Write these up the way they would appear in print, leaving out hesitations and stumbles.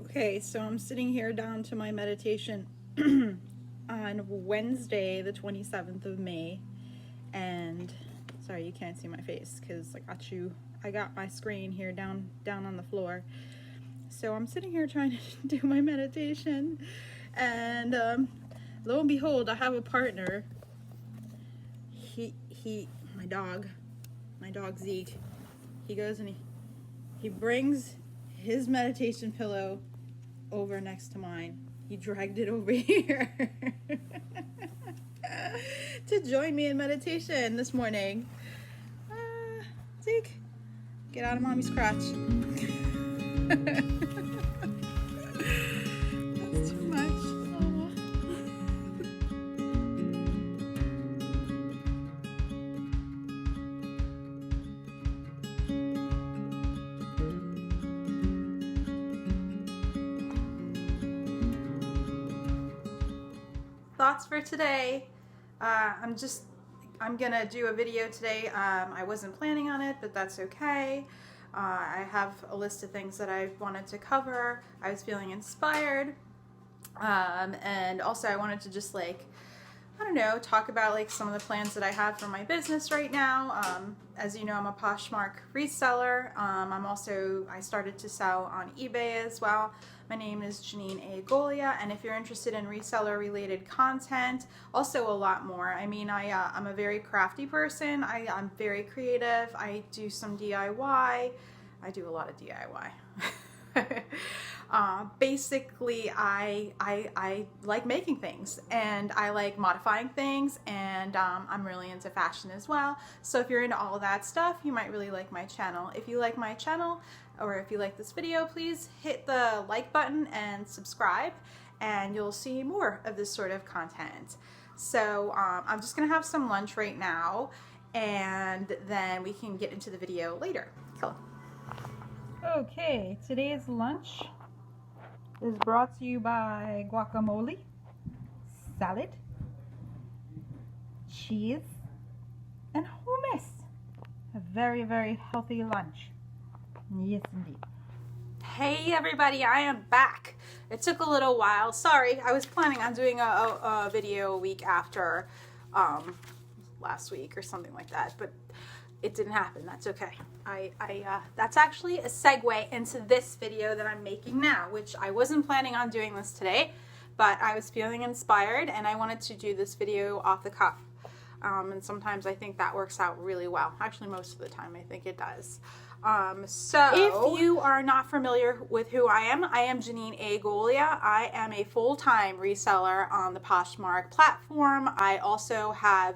Okay, so I'm sitting here down to my meditation on Wednesday, the 27th of May, and sorry you can't see my face because I got my screen here down on the floor. So I'm sitting here trying to do my meditation, and lo and behold, I have a partner. My dog Zeke, he goes and he brings his meditation pillow over next to mine. He dragged it over here to join me in meditation this morning. Zeke, get out of mommy's crotch. That's too much. Thoughts for today. I'm gonna do a video today. I wasn't planning on it, but that's okay. I have a list of things that I wanted to cover. I was feeling inspired, and also I wanted to just talk about some of the plans that I have for my business right now. As you know, I'm a Poshmark reseller. I started to sell on eBay as well. My name is Janine A. Golia, and if you're interested in reseller related content, also a lot more. I mean, I'm a very crafty person. I'm very creative. I do some DIY. I do a lot of DIY. Basically, I like making things, and I like modifying things, and I'm really into fashion as well. So if you're into all that stuff, you might really like my channel. If you like my channel, or if you like this video, please hit the like button and subscribe, and you'll see more of this sort of content. So I'm just gonna have some lunch right now, and then we can get into the video later. Cool. Okay, today's lunch is brought to you by guacamole, salad, cheese, and hummus. A very, very healthy lunch. Yes, indeed. Hey everybody, I am back. It took a little while. Sorry, I was planning on doing a video a week after last week or something like that, but it didn't happen. That's okay. That's actually a segue into this video that I'm making now, which I wasn't planning on doing this today, but I was feeling inspired and I wanted to do this video off the cuff. And sometimes I think that works out really well. Actually, most of the time I think it does. So if you are not familiar with who I am Janine A. Golia. I am a full-time reseller on the Poshmark platform. I also have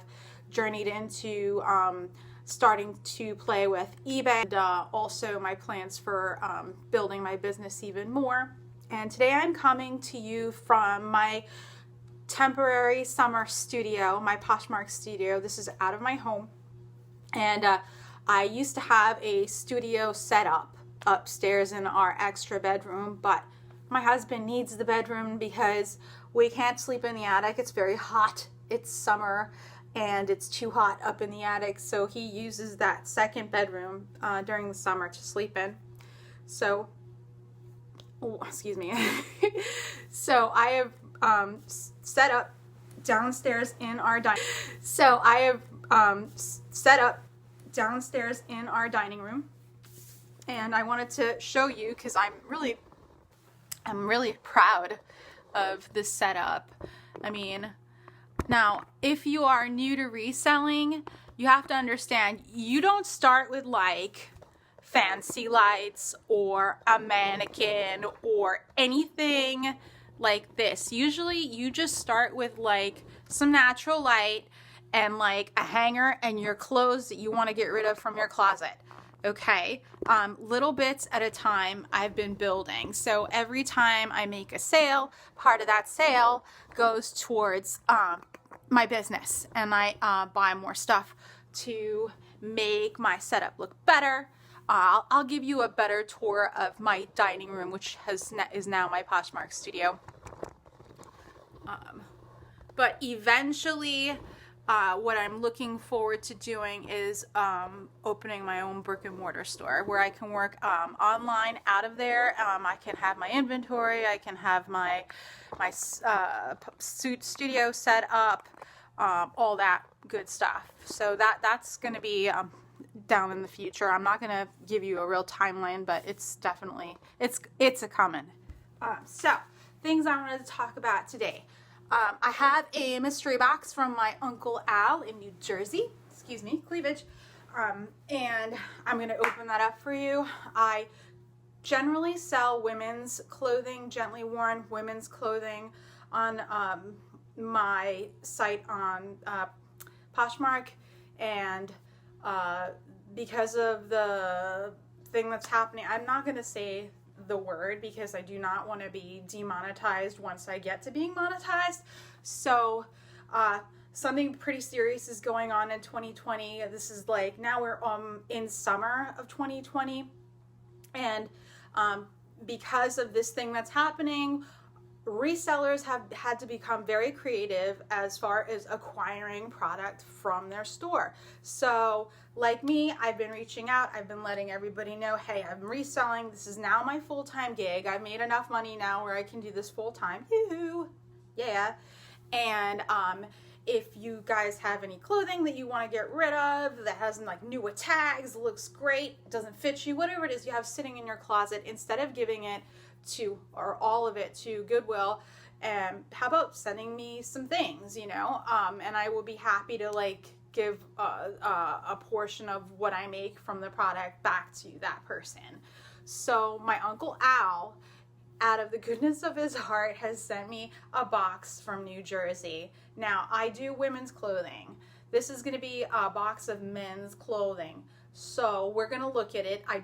journeyed into starting to play with eBay, and also my plans for building my business even more. And today I'm coming to you from my temporary summer studio, my Poshmark studio. This is out of my home, and I used to have a studio set up upstairs in our extra bedroom, but my husband needs the bedroom because we can't sleep in the attic. It's very hot. It's summer and it's too hot up in the attic, so he uses that second bedroom during the summer to sleep in. So, excuse me. So I have set up downstairs in our dining. So I have set up downstairs in our dining room, and I wanted to show you because I'm really proud of this setup. I mean, now if you are new to reselling, you have to understand you don't start with like fancy lights or a mannequin or anything like this. Usually you just start with like some natural light and like a hanger and your clothes that you want to get rid of from your closet. Okay, little bits at a time I've been building. So every time I make a sale, part of that sale goes towards my business, and I buy more stuff to make my setup look better. I'll give you a better tour of my dining room, which is now my Poshmark studio. But eventually, what I'm looking forward to doing is opening my own brick and mortar store where I can work online out of there. I can have my inventory, I can have my studio set up, all that good stuff. So that's going to be down in the future. I'm not going to give you a real timeline, but it's definitely it's a coming. So things I wanted to talk about today. I have a mystery box from my Uncle Al in New Jersey. Excuse me, cleavage. And I'm going to open that up for you. I generally sell women's clothing, gently worn women's clothing on my site on Poshmark, and because of the thing that's happening, I'm not going to say the word because I do not want to be demonetized once I get to being monetized. So something pretty serious is going on in 2020. This is like, now we're in summer of 2020, and because of this thing that's happening, resellers have had to become very creative as far as acquiring product from their store. So like me, I've been reaching out, I've been letting everybody know, hey, I'm reselling, this is now my full-time gig, I've made enough money now where I can do this full-time, yeah. And if you guys have any clothing that you want to get rid of that has like newer tags, looks great, doesn't fit you, whatever it is you have sitting in your closet, instead of giving it to, or all of it to Goodwill, how about sending me some things, you know, and I will be happy to like give a portion of what I make from the product back to that person. So my Uncle Al, out of the goodness of his heart, has sent me a box from New Jersey. Now, I do women's clothing. This is going to be a box of men's clothing. So we're going to look at it. I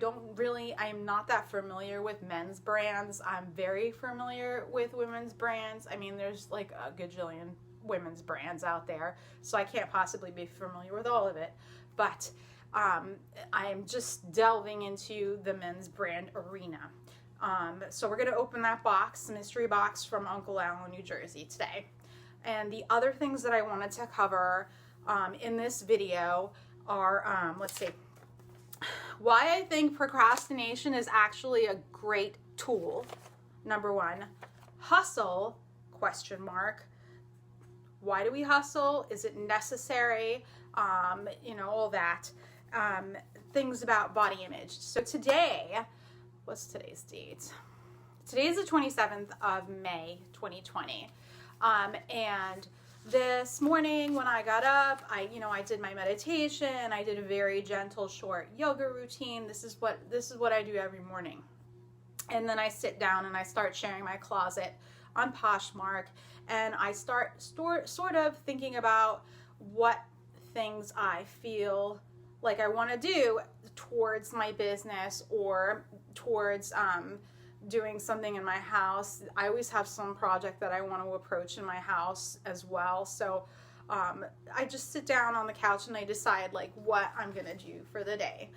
am not that familiar with men's brands. I'm very familiar with women's brands. I mean, there's like a gajillion women's brands out there, so I can't possibly be familiar with all of it. But I am just delving into the men's brand arena. So we're going to open that box, mystery box from Uncle Al in New Jersey today. And the other things that I wanted to cover in this video are, let's see, why I think procrastination is actually a great tool. Number one, hustle, question mark. Why do we hustle? Is it necessary? You know, all that. Things about body image. So today, what's today's date? Today is the 27th of May, 2020. And this morning when I got up, I did my meditation. I did a very gentle, short yoga routine. This is what I do every morning. And then I sit down and I start sharing my closet on Poshmark, and I start sort of thinking about what things I feel like I want to do towards my business or towards doing something in my house. I always have some project that I want to approach in my house as well. So I just sit down on the couch and I decide like what I'm going to do for the day.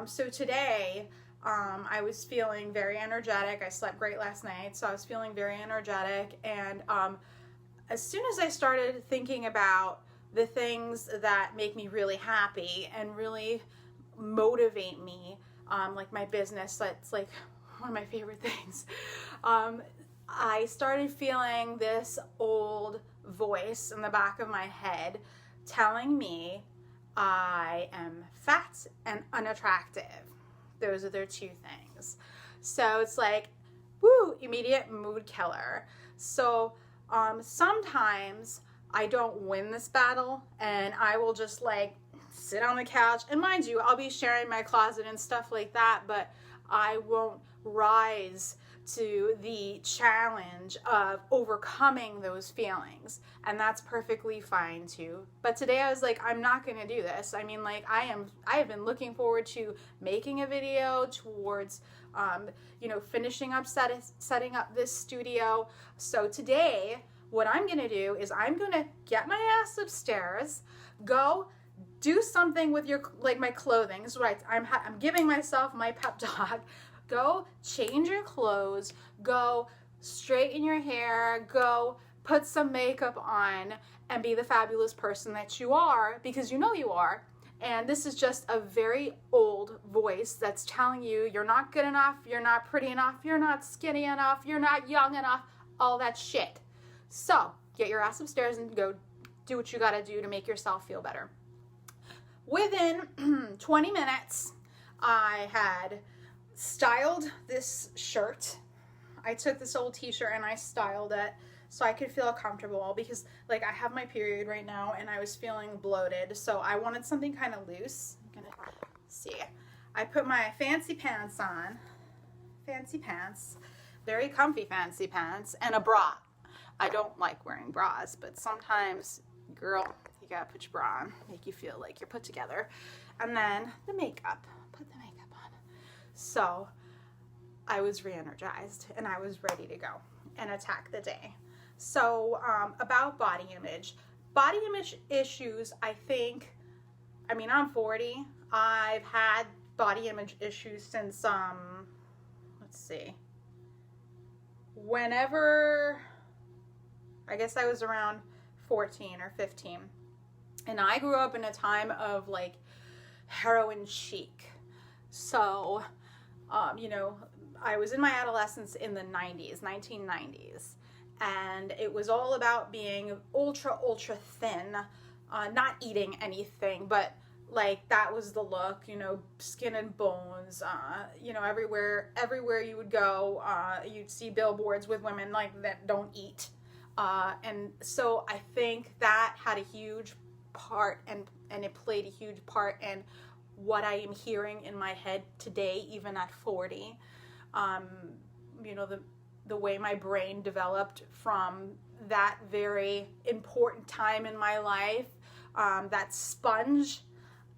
So today I was feeling very energetic. I slept great last night, so I was feeling very energetic. And as soon as I started thinking about the things that make me really happy and really motivate me, like my business, that's like one of my favorite things, I started feeling this old voice in the back of my head telling me I am fat and unattractive. Those are their two things. So it's like, woo, immediate mood killer. So sometimes I don't win this battle and I will just like sit on the couch, and mind you, I'll be sharing my closet and stuff like that, but I won't rise to the challenge of overcoming those feelings, and that's perfectly fine too. But today I was like, I'm not going to do this. I mean, like I have been looking forward to making a video towards finishing up setting up this studio. So today what I'm going to do is I'm going to get my ass upstairs, go do something with my clothing. This is what I'm giving myself my pep talk. Go change your clothes, go straighten your hair, go put some makeup on, and be the fabulous person that you are, because you know you are. And this is just a very old voice that's telling you you're not good enough, you're not pretty enough, you're not skinny enough, you're not young enough, all that shit. So get your ass upstairs and go do what you gotta do to make yourself feel better. Within 20 minutes, I had styled this shirt. I took this old t-shirt and I styled it so I could feel comfortable, because like I have my period right now and I was feeling bloated, so I wanted something kind of loose. I'm gonna see. I put my fancy pants on, fancy pants, very comfy fancy pants, and a bra. I don't like wearing bras, but sometimes, girl, you gotta put your bra on, make you feel like you're put together. And then the makeup, put the makeup on. So I was re-energized and I was ready to go and attack the day. So about body image issues, I think, I mean, I'm 40. I've had body image issues since, let's see, whenever, I guess I was around 14 or 15. And I grew up in a time of like heroin chic. So, you know, I was in my adolescence in the 1990s. And it was all about being ultra thin, not eating anything, but like that was the look, you know, skin and bones, you know, everywhere you would go, you'd see billboards with women like that don't eat. And so I think that had a huge part, and it played a huge part in what I am hearing in my head today, even at 40. You know, the way my brain developed from that very important time in my life, that sponge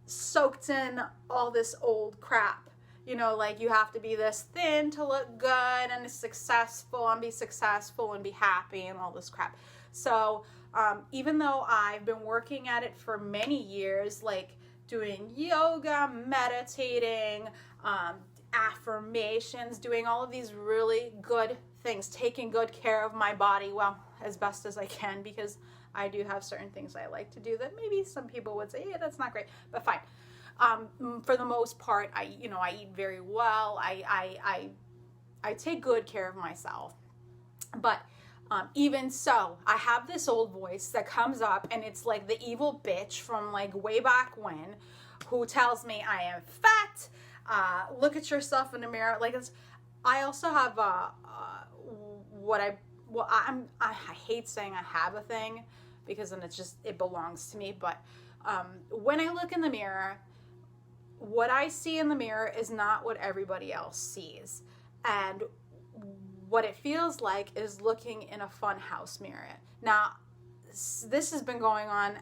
soaked in all this old crap. You know, like you have to be this thin to look good and successful and be successful and be happy and all this crap. So even though I've been working at it for many years, like doing yoga, meditating, affirmations, doing all of these really good things, taking good care of my body, well, as best as I can, because I do have certain things I like to do that maybe some people would say, yeah, that's not great, but fine. For the most part, I eat very well. I take good care of myself. But even so, I have this old voice that comes up, and it's like the evil bitch from like way back when, who tells me I am fat. Look at yourself in the mirror. Like I also have I hate saying I have a thing, because then it belongs to me. But when I look in the mirror, what I see in the mirror is not what everybody else sees. And what it feels like is looking in a fun house mirror. Now, this has been going on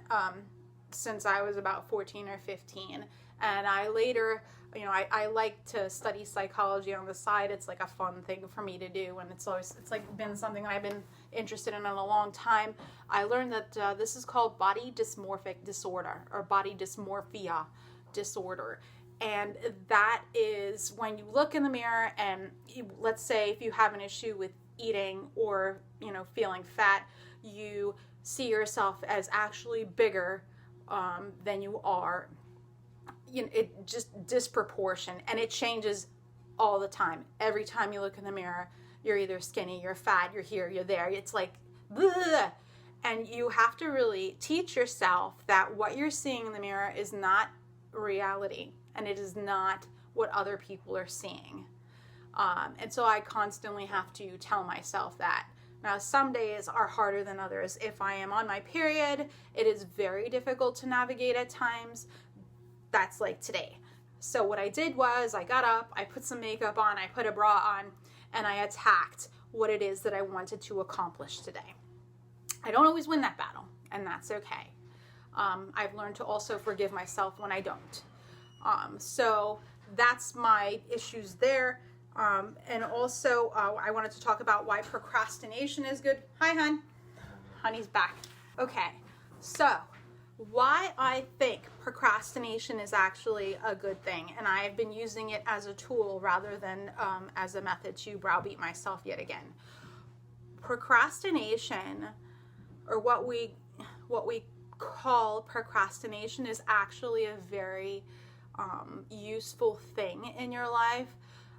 since I was about 14 or 15. And I later, you know, I like to study psychology on the side. It's like a fun thing for me to do. And it's like been something I've been interested in a long time. I learned that this is called body dysmorphic disorder, or body dysmorphia disorder. And that is when you look in the mirror and let's say if you have an issue with eating or, you know, feeling fat, you see yourself as actually bigger than you are. You know, it just disproportion, and it changes all the time. Every time you look in the mirror, you're either skinny, you're fat, you're here, you're there. It's like, bleh. And you have to really teach yourself that what you're seeing in the mirror is not reality, and it is not what other people are seeing. And so I constantly have to tell myself that. Now, some days are harder than others. If I am on my period, it is very difficult to navigate at times. That's like today. So what I did was I got up, I put some makeup on, I put a bra on, and I attacked what it is that I wanted to accomplish today. I don't always win that battle, and that's okay. I've learned to also forgive myself when I don't. So that's my issues there. And also I wanted to talk about why procrastination is good. Hi, hon. Honey's back. Okay, so why I think procrastination is actually a good thing, and I've been using it as a tool rather than as a method to browbeat myself yet again. Procrastination or what we call procrastination is actually a very useful thing in your life.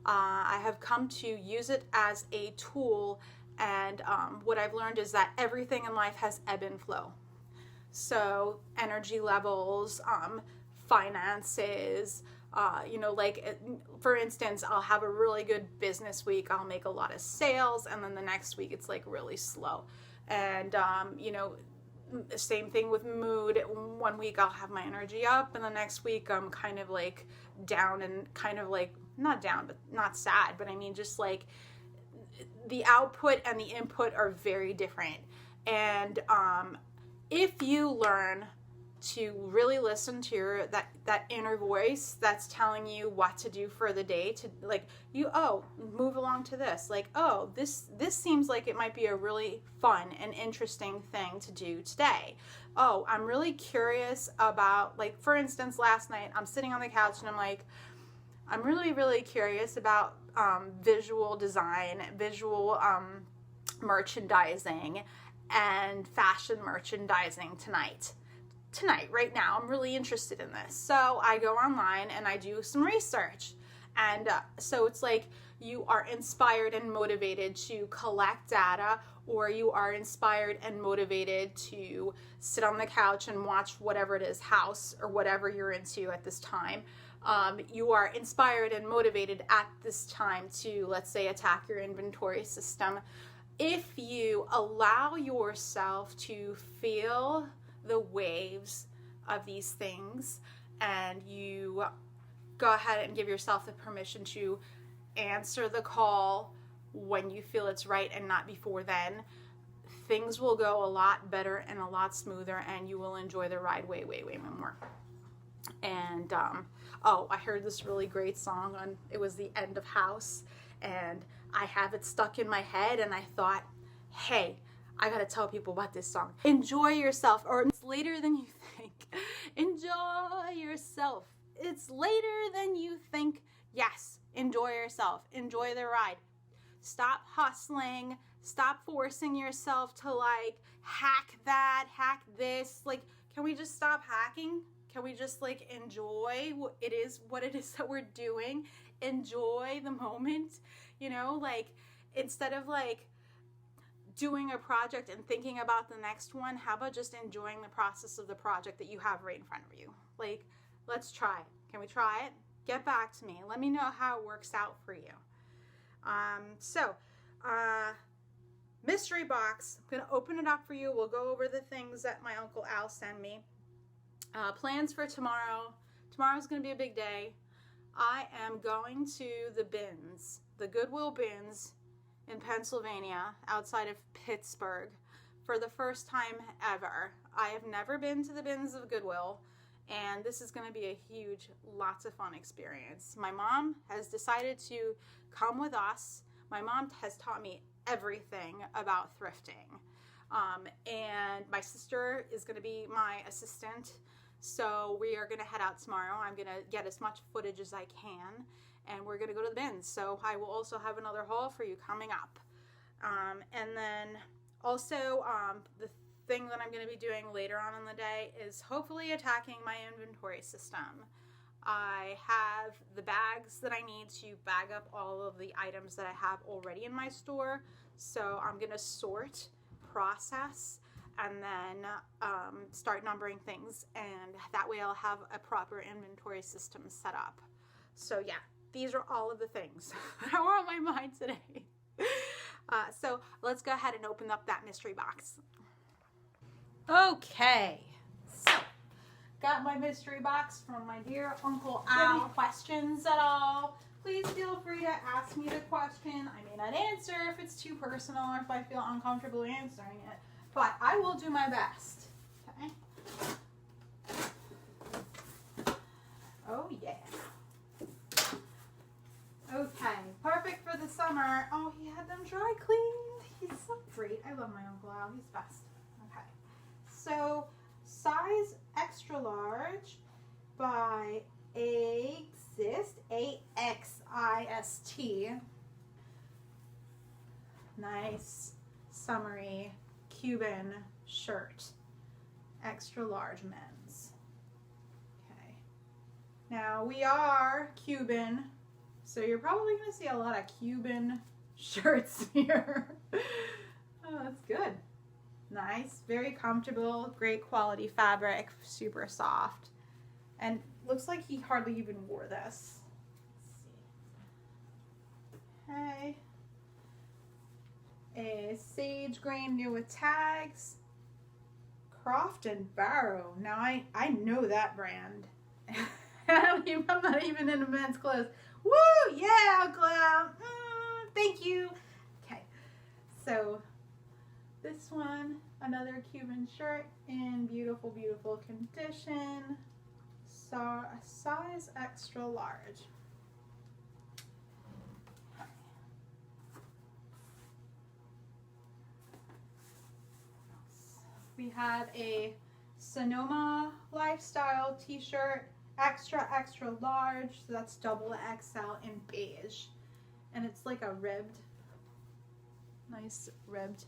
I have come to use it as a tool, and what I've learned is that everything in life has ebb and flow. So energy levels, finances, like for instance, I'll have a really good business week. I'll make a lot of sales, and then the next week it's like really slow. And, same thing with mood. One week I'll have my energy up, and the next week I'm kind of like down, and kind of like not down, but not sad. But I mean, just like the output and the input are very different. And if you learn to really listen to that inner voice that's telling you what to do for the day, to like move along to this, like, this seems like it might be a really fun and interesting thing to do today. I'm really curious about, like, for instance, last night I'm sitting on the couch and I'm like, I'm really, really curious about visual design, visual merchandising, and fashion merchandising tonight, right now. I'm really interested in this. So I go online and I do some research. And so it's like you are inspired and motivated to collect data, or you are inspired and motivated to sit on the couch and watch whatever it is, house or whatever you're into at this time. You are inspired and motivated at this time to, let's say, attack your inventory system. If you allow yourself to feel the waves of these things, and you go ahead and give yourself the permission to answer the call when you feel it's right and not before then, things will go a lot better and a lot smoother, and you will enjoy the ride way, way, way more. And I heard this really great song on, it was the end of House, and I have it stuck in my head, and I thought, hey, I gotta tell people about this song. Enjoy yourself, or it's later than you think. Enjoy yourself. It's later than you think. Yes, enjoy yourself. Enjoy the ride. Stop hustling. Stop forcing yourself to like hack that, hack this. Like, can we just stop hacking? Can we just like enjoy what it is that we're doing? Enjoy the moment, like instead of like doing a project and thinking about the next one, how about just enjoying the process of the project that you have right in front of you? Like, let's try it. Can we try it? Get back to me. Let me know how it works out for you. Mystery box. I'm going to open it up for you. We'll go over the things that my Uncle Al sent me. Plans for tomorrow. Tomorrow's going to be a big day. I am going to the bins, the Goodwill bins in Pennsylvania, outside of Pittsburgh, for the first time ever. I have never been to the bins of Goodwill, and this is going to be a huge, lots of fun experience. My mom has decided to come with us. My mom has taught me everything about thrifting, and my sister is going to be my assistant. So we are going to head out tomorrow. I'm going to get as much footage as I can, and we're going to go to the bins. So I will also have another haul for you coming up. And then also the thing that I'm going to be doing later on in the day is hopefully attacking my inventory system. I have the bags that I need to bag up all of the items that I have already in my store. So I'm going to sort, process, and then start numbering things, and that way I'll have a proper inventory system set up. So yeah, these are all of the things that are on my mind today. So let's go ahead and open up that mystery box. Okay, so got my mystery box from my dear Uncle Al. Any questions at all? Please feel free to ask me the question. I may not answer if it's too personal or if I feel uncomfortable answering it, but I will do my best. Okay. Oh yeah. Okay, perfect for the summer. Oh, he had them dry cleaned. He's so great. I love my Uncle Al. He's best. Okay. So, size extra large by Axist, A-X-I-S-T. Nice, summery, Cuban shirt, extra large men's. Okay. Now we are Cuban, so you're probably going to see a lot of Cuban shirts here. Oh, that's good. Nice, very comfortable, great quality fabric, super soft. And looks like he hardly even wore this. Let's see. Okay. A sage green new with tags. Croft and Barrow. Now I know that brand. I'm not even into men's clothes. Woo! Yeah, glam. Thank you. Okay. So this one, another Cuban shirt in beautiful, beautiful condition. Size extra large. We have a Sonoma Lifestyle t-shirt, extra, extra large. So that's double XL in beige. And it's like a ribbed, nice ribbed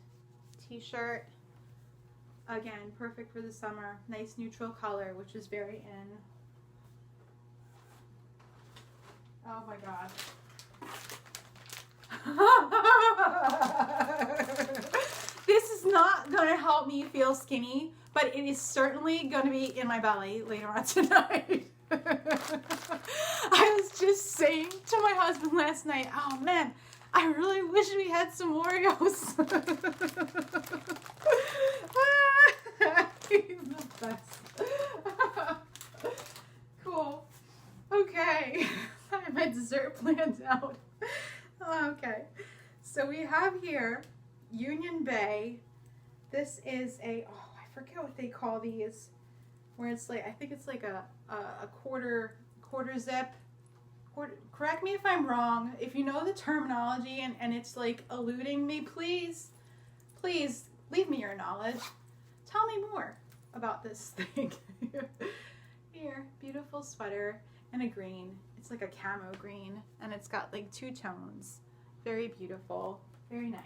t-shirt. Again, perfect for the summer. Nice neutral color, which is very in. Oh my God. This is not going to help me feel skinny, but it is certainly going to be in my belly later on tonight. I was just saying to my husband last night, oh man, I really wish we had some Oreos. He's the best. Cool. Okay. I have my dessert planned out. Okay. So we have here Union Bay. This is a, oh, I forget what they call these, where it's like, I think it's like a quarter zip. Correct me if I'm wrong. If you know the terminology and it's like eluding me, please leave me your knowledge. Tell me more about this thing. Here, beautiful sweater in a green. It's like a camo green and it's got like 2 tones. Very beautiful, very nice.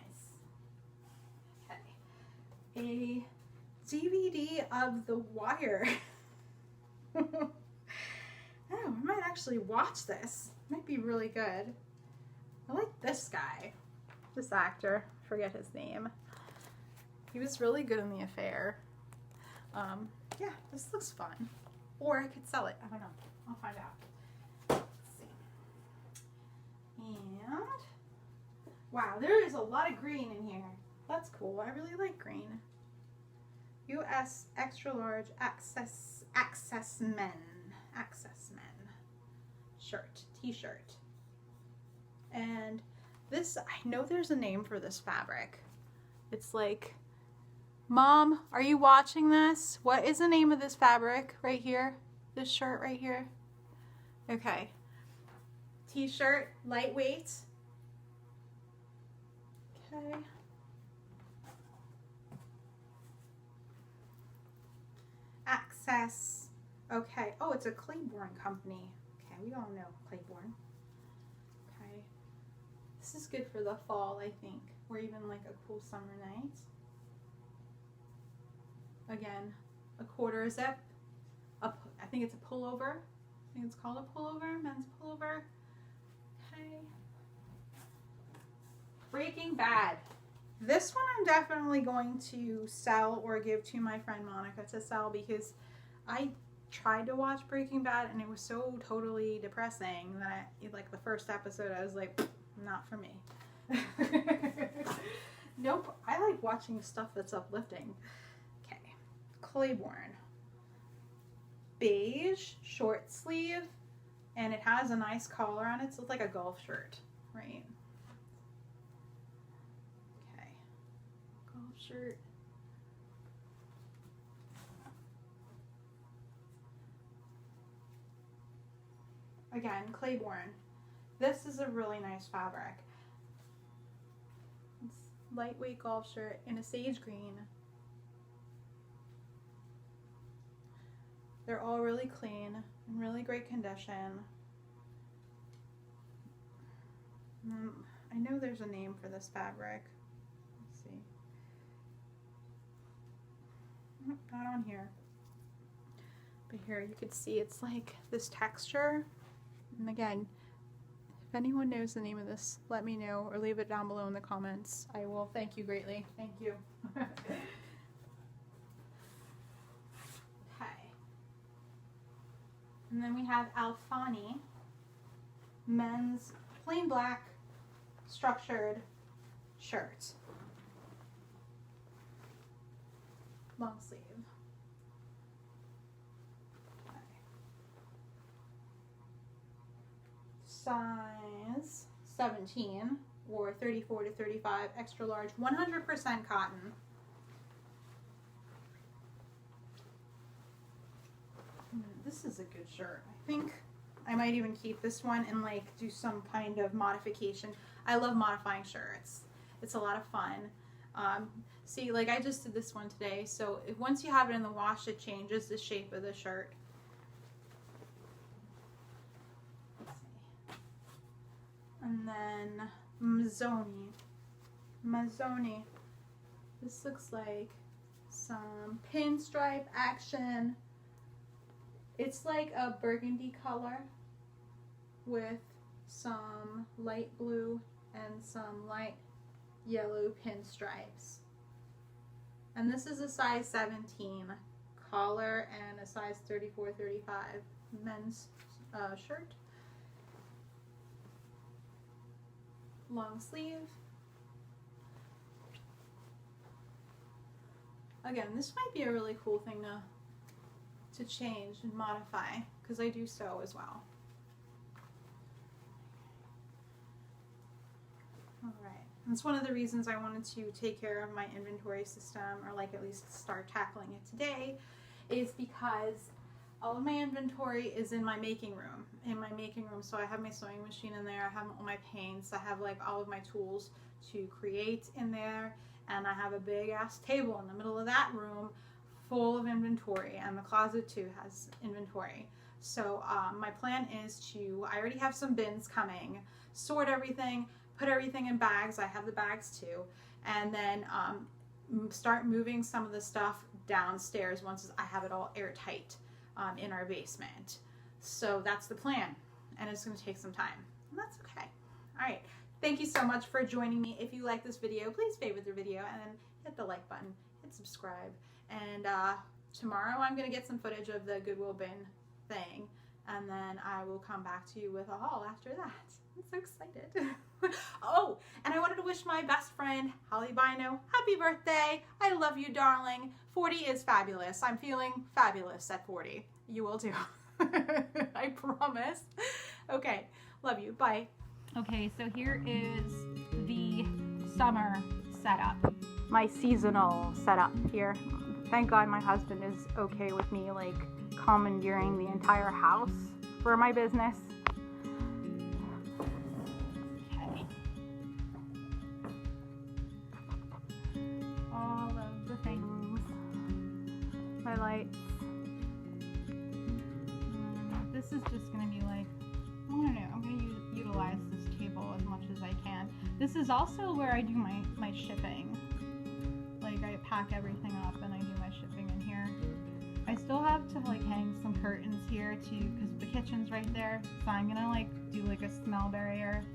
Okay. A DVD of The Wire. Oh, I might actually watch this. Might be really good. I like this guy, this actor. Forget his name. He was really good in The Affair. Yeah, this looks fun. Or I could sell it. I don't know. I'll find out. Let's see. And wow, there is a lot of green in here. That's cool. I really like green. US extra large access men shirt, t-shirt. And this, I know there's a name for this fabric. It's like, Mom, are you watching this? What is the name of this fabric right here? This shirt right here? Okay. T-shirt, lightweight. Okay. Access. Okay. Oh, it's a Claiborne company. Okay, we all know Claiborne. Okay. This is good for the fall, I think, or even like a cool summer night. Again, a quarter zip. I think it's a pullover. I think it's called a pullover, men's pullover. Okay. Breaking Bad. This one I'm definitely going to sell or give to my friend Monica to sell because I tried to watch Breaking Bad and it was so totally depressing that like the first episode I was like, not for me. Nope. I like watching stuff that's uplifting. Okay. Claiborne. Beige, short sleeve, and it has a nice collar on it, so it's like a golf shirt, right? Okay. Golf shirt. Again, Claiborne. This is a really nice fabric. It's lightweight golf shirt in a sage green. They're all really clean, in really great condition. I know there's a name for this fabric. Let's see. Not on here. But here you could see it's like this texture. And again, if anyone knows the name of this, let me know or leave it down below in the comments. I will thank you greatly. Thank you. Okay. And then we have Alfani men's plain black structured shirt. Long sleeve. Okay. Size 17 or 34 to 35, extra large, 100% cotton. This is a good shirt. I think I might even keep this one and like do some kind of modification. I love modifying shirts. It's a lot of fun. See, like I just did this one today, so once you have it in the wash, it changes the shape of the shirt. Let's see. And then Mazzoni. This looks like some pinstripe action. It's like a burgundy color with some light blue and some light yellow pinstripes. And this is a size 17 collar and a size 34-35 men's shirt. Long sleeve. Again, this might be a really cool thing to change and modify because I do sew as well. Alright, that's one of the reasons I wanted to take care of my inventory system, or like at least start tackling it today, is because all of my inventory is in my making room. So I have my sewing machine in there, I have all my paints, I have like all of my tools to create in there, and I have a big ass table in the middle of that room full of inventory, and the closet too has inventory. So my plan is I already have some bins coming, sort everything, put everything in bags. I have the bags too, and then start moving some of the stuff downstairs once I have it all airtight in our basement. So that's the plan, and it's going to take some time, and that's okay. All right, thank you so much for joining me. If you like this video, please favorite the video and then hit the like button, hit subscribe, and tomorrow I'm going to get some footage of the Goodwill bin thing, and then I will come back to you with a haul after that. I'm so excited. Oh, and I wanted to wish my best friend, Holly Bino, happy birthday. I love you, darling. 40 is fabulous. I'm feeling fabulous at 40. You will too. I promise. Okay, love you. Bye. Okay, so here is the summer setup. My seasonal setup here. Thank God my husband is okay with me like commandeering the entire house for my business. Okay. All of the things. My lights. This is just going to be like, I don't know, I'm going to utilize this table as much as I can. This is also where I do my shipping. Like I pack everything up and I do my shipping in here. I still have to like hang some curtains here too because the kitchen's right there. So I'm gonna like do like a smell barrier.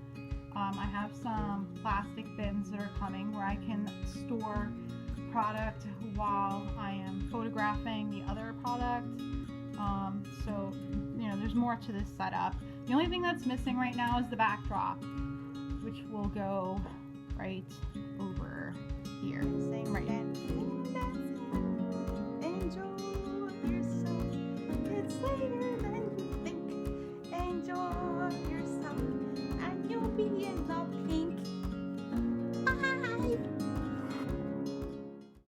I have some plastic bins that are coming where I can store product while I am photographing the other product. So you know, there's more to this setup. The only thing that's missing right now is the backdrop, which will go right over